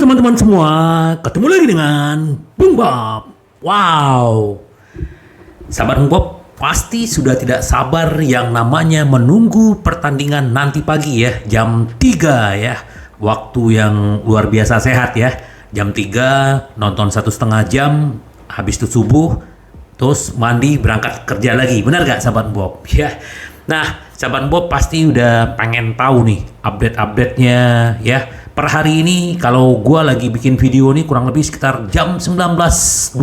teman-teman semua, ketemu lagi dengan Bung Bob. Wow, sahabat Bung Bob pasti sudah tidak sabar yang namanya menunggu pertandingan nanti pagi ya, jam 3 ya. Waktu yang luar biasa sehat ya. Jam 3 nonton 1,5 jam, habis itu subuh, terus mandi berangkat kerja lagi. Benar gak sahabat Bob? Ya. Nah, sahabat Bob pasti udah pengen tahu nih update-update-nya ya. Per hari ini kalau gua lagi bikin video nih kurang lebih sekitar jam 19.21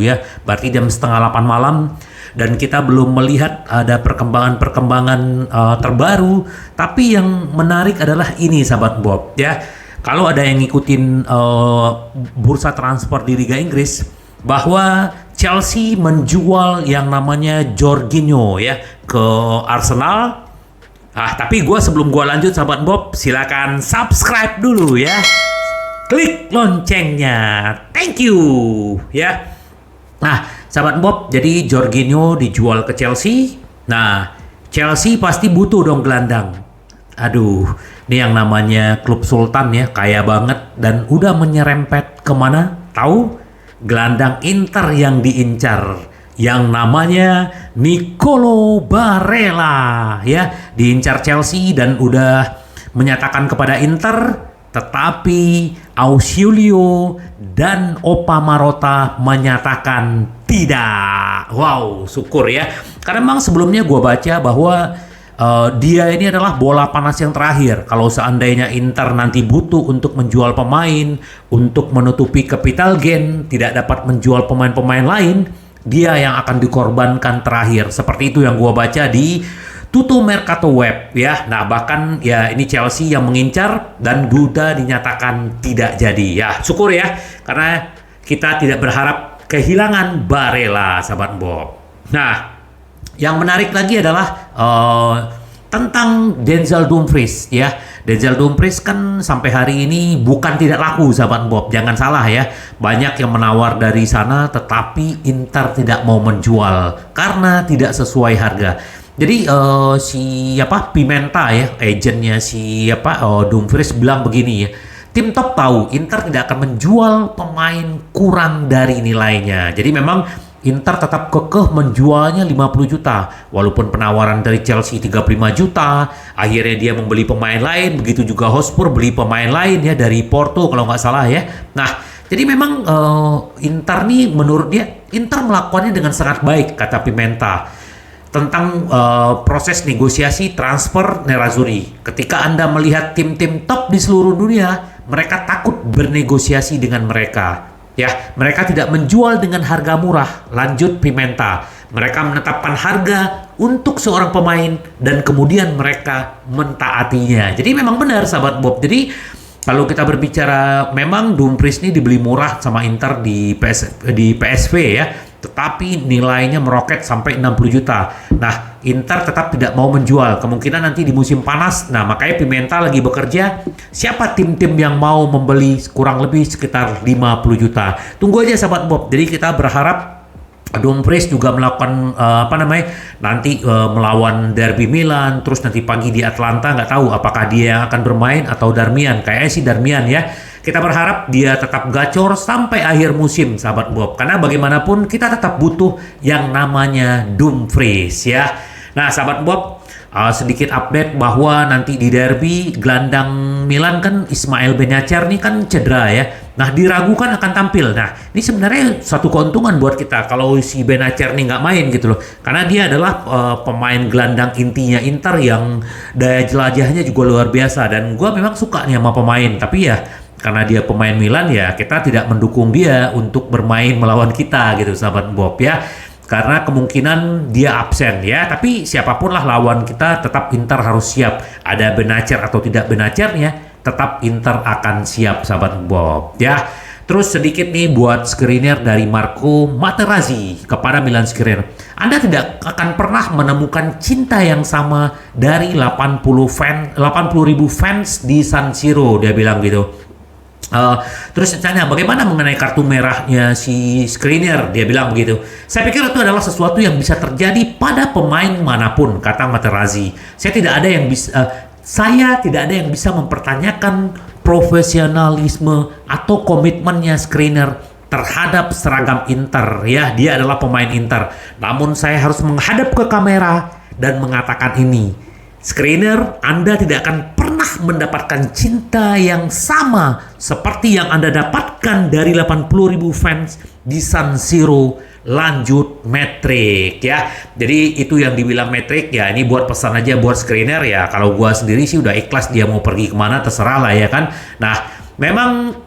ya. Berarti jam setengah 8 malam dan kita belum melihat ada perkembangan-perkembangan terbaru. Tapi yang menarik adalah ini sahabat Bob ya. Kalau ada yang ngikutin bursa transfer di Liga Inggris, bahwa Chelsea menjual yang namanya Jorginho ya ke Arsenal. Tapi sebelum gue lanjut sahabat Bob, silakan subscribe dulu ya. Klik loncengnya. Thank you ya. Nah, sahabat Bob, jadi Jorginho dijual ke Chelsea. Nah, Chelsea pasti butuh dong gelandang. Aduh, ini yang namanya klub sultan ya, kaya banget dan udah menyerempet kemana? Tahu? Gelandang Inter yang diincar, yang namanya Nicolo Barella ya, diincar Chelsea dan udah menyatakan kepada Inter, tetapi Ausilio dan Opa Marotta menyatakan tidak. Wow, syukur ya, karena memang sebelumnya gue baca bahwa dia ini adalah bola panas yang terakhir. Kalau seandainya Inter nanti butuh untuk menjual pemain, untuk menutupi capital gain, tidak dapat menjual pemain-pemain lain, dia yang akan dikorbankan terakhir. Seperti itu yang gua baca di Tutto Mercato Web ya. Nah, bahkan ya ini Chelsea yang mengincar dan Duda dinyatakan tidak jadi. Ya, syukur ya, karena kita tidak berharap kehilangan Barella, sahabat Bob. Nah, yang menarik lagi adalah tentang Denzel Dumfries ya. Denzel Dumfries kan sampai hari ini bukan tidak laku sahabat Bob. Jangan salah ya. Banyak yang menawar dari sana tetapi Inter tidak mau menjual karena tidak sesuai harga. Jadi Pimenta ya, agennya Dumfries bilang begini ya. Tim top tahu Inter tidak akan menjual pemain kurang dari nilainya. Jadi memang Inter tetap kekeh menjualnya 50 juta. Walaupun penawaran dari Chelsea 35 juta. Akhirnya dia membeli pemain lain. Begitu juga Hotspur beli pemain lain ya dari Porto kalau nggak salah ya. Nah, jadi memang Inter nih menurut dia, Inter melakukannya dengan sangat baik kata Pimenta. Tentang proses negosiasi transfer Nerazzurri. Ketika Anda melihat tim-tim top di seluruh dunia, mereka takut bernegosiasi dengan mereka. Ya, mereka tidak menjual dengan harga murah. Lanjut Pimenta, mereka menetapkan harga untuk seorang pemain dan kemudian mereka mentaatinya. Jadi memang benar sahabat Bob. Jadi kalau kita berbicara, memang Dumfries ini dibeli murah sama Inter di PSV ya, tetapi nilainya meroket sampai 60 juta. Nah, Inter tetap tidak mau menjual. Kemungkinan nanti di musim panas. Nah, makanya Pimenta lagi bekerja. Siapa tim-tim yang mau membeli kurang lebih sekitar 50 juta. Tunggu aja sahabat Bob. Jadi kita berharap Dumfries juga melakukan nanti melawan Derby Milan, terus nanti pagi di Atlanta, nggak tahu apakah dia yang akan bermain atau Darmian. Kayaknya sih Darmian ya. Kita berharap dia tetap gacor sampai akhir musim sahabat Bob, karena bagaimanapun kita tetap butuh yang namanya Dumfries ya. Nah sahabat Bob, sedikit update bahwa nanti di derby gelandang Milan kan Ismail Benacer nih kan cedera ya. Nah diragukan akan tampil. Nah ini sebenarnya suatu keuntungan buat kita kalau si Benacer nih nggak main gitu loh. Karena dia adalah pemain gelandang intinya Inter yang daya jelajahnya juga luar biasa. Dan gue memang suka nih sama pemain. Tapi ya karena dia pemain Milan ya kita tidak mendukung dia untuk bermain melawan kita gitu sahabat Bob ya. Karena kemungkinan dia absen ya, tapi siapapun lah lawan kita tetap Inter harus siap. Ada Benacer atau tidak Benacernya, tetap Inter akan siap sahabat Bob ya. Terus sedikit nih buat screener dari Marco Materazzi kepada Milan Skriniar. Anda tidak akan pernah menemukan cinta yang sama dari 80.000 fans di San Siro, dia bilang gitu. Terus ditanya bagaimana mengenai kartu merahnya si Skriniar, dia bilang begitu. Saya pikir itu adalah sesuatu yang bisa terjadi pada pemain manapun, kata Materazzi. Saya tidak ada yang bisa saya tidak ada yang bisa mempertanyakan profesionalisme atau komitmennya Skriniar terhadap seragam Inter ya. Dia adalah pemain Inter. Namun saya harus menghadap ke kamera dan mengatakan ini. Skriniar, Anda tidak akan pernah mendapatkan cinta yang sama seperti yang Anda dapatkan dari 80.000 fans di San Siro. Lanjut metrik ya. Jadi itu yang dibilang metrik ya. Ini buat pesan aja buat Skriniar ya. Kalau gua sendiri sih udah ikhlas, dia mau pergi kemana terserah lah ya kan. Nah memang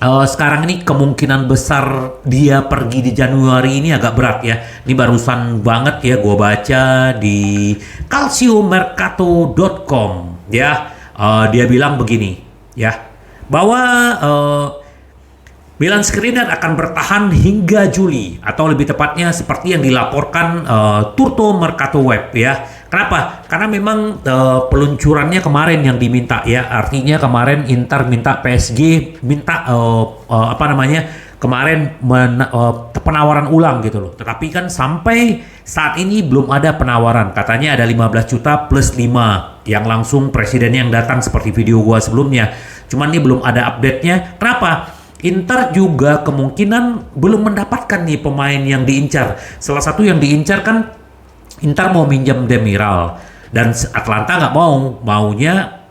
sekarang ini kemungkinan besar dia pergi di Januari ini agak berat ya. Ini barusan banget ya gue baca di calciomercato.com ya. Dia bilang begini ya, bahwa Milan Skriniar akan bertahan hingga Juli, atau lebih tepatnya seperti yang dilaporkan Turto Mercato Web ya. Kenapa? Karena memang peluncurannya kemarin yang diminta ya. Artinya kemarin Inter minta, PSG minta kemarin penawaran ulang gitu loh. Tetapi kan sampai saat ini belum ada penawaran. Katanya ada 15 juta plus 5 yang langsung presidennya yang datang seperti video gua sebelumnya. Cuman ini belum ada update-nya. Kenapa? Inter juga kemungkinan belum mendapatkan nih pemain yang diincar. Salah satu yang diincar kan Inter mau minjem Demiral dan Atlanta nggak maunya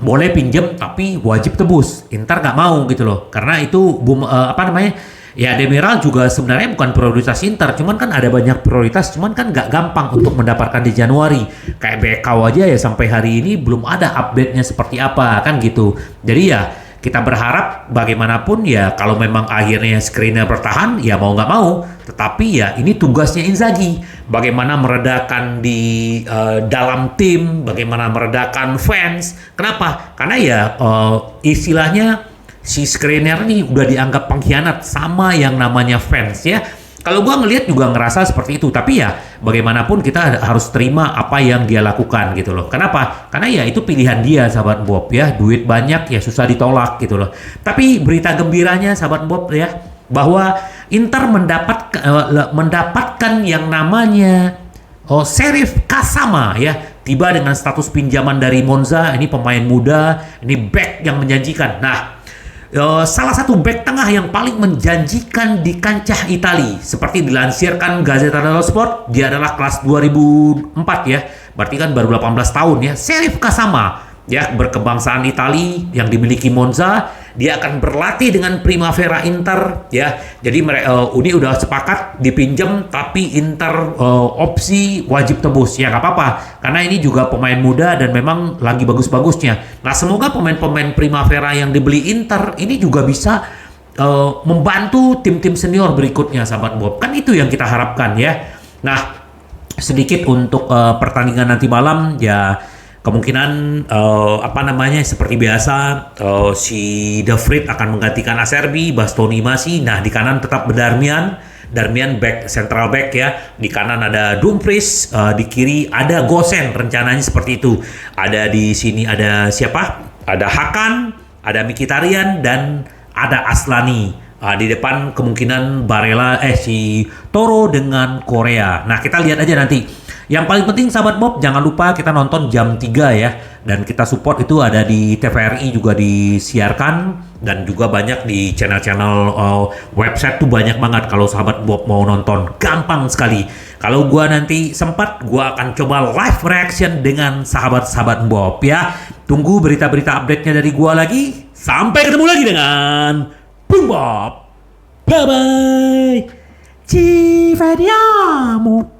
boleh pinjem tapi wajib tebus. Inter nggak mau gitu loh, karena itu ya Demiral juga sebenarnya bukan prioritas Inter, cuman kan ada banyak prioritas, cuman kan nggak gampang untuk mendapatkan di Januari. Kayak Bekau aja ya sampai hari ini belum ada update-nya seperti apa kan gitu. Jadi ya kita berharap bagaimanapun ya kalau memang akhirnya Skriniar bertahan ya mau nggak mau, tetapi ya ini tugasnya Inzaghi, bagaimana meredakan di dalam tim, bagaimana meredakan fans. Kenapa? Karena ya istilahnya si Skriniar ini udah dianggap pengkhianat sama yang namanya fans ya. Kalau gua ngelihat juga ngerasa seperti itu, tapi ya bagaimanapun kita harus terima apa yang dia lakukan gitu loh. Kenapa? Karena ya itu pilihan dia, sahabat Bob ya. Duit banyak ya susah ditolak gitu loh. Tapi berita gembiranya sahabat Bob ya, bahwa Inter mendapatkan yang namanya Serif Kasama ya. Tiba dengan status pinjaman dari Monza. Ini pemain muda, ini back yang menjanjikan. Nah, salah satu bek tengah yang paling menjanjikan di kancah Itali, seperti dilansirkan Gazzetta dello Sport, dia adalah kelas 2004 ya, berarti kan baru 18 tahun ya. Serif Kasama ya, berkebangsaan Itali yang dimiliki Monza. Dia akan berlatih dengan Primavera Inter ya. Jadi ini udah sepakat dipinjam, tapi Inter opsi wajib tebus ya, nggak apa-apa karena ini juga pemain muda dan memang lagi bagus-bagusnya. Nah semoga pemain-pemain Primavera yang dibeli Inter ini juga bisa membantu tim-tim senior berikutnya, sahabat Bob. Kan itu yang kita harapkan ya. Nah sedikit untuk pertandingan nanti malam ya. Kemungkinan seperti biasa si De Vrij akan menggantikan Acerbi, Bastoni masih. Nah di kanan tetap Darmian back, central back ya. Di kanan ada Dumfries, di kiri ada Gosens, rencananya seperti itu. Ada di sini ada siapa? Ada Hakan, ada Mkhitaryan dan ada Aslani. Di depan kemungkinan Barella si Toro dengan Korea. Nah kita lihat aja nanti. Yang paling penting sahabat Bob, jangan lupa kita nonton jam 3 ya. Dan kita support itu ada di TVRI juga disiarkan. Dan juga banyak di channel-channel website tuh banyak banget kalau sahabat Bob mau nonton. Gampang sekali. Kalau gua nanti sempat, gua akan coba live reaction dengan sahabat-sahabat Bob ya. Tunggu berita-berita update-nya dari gua lagi. Sampai ketemu lagi dengan Bob. Bye-bye. Ci vediamo.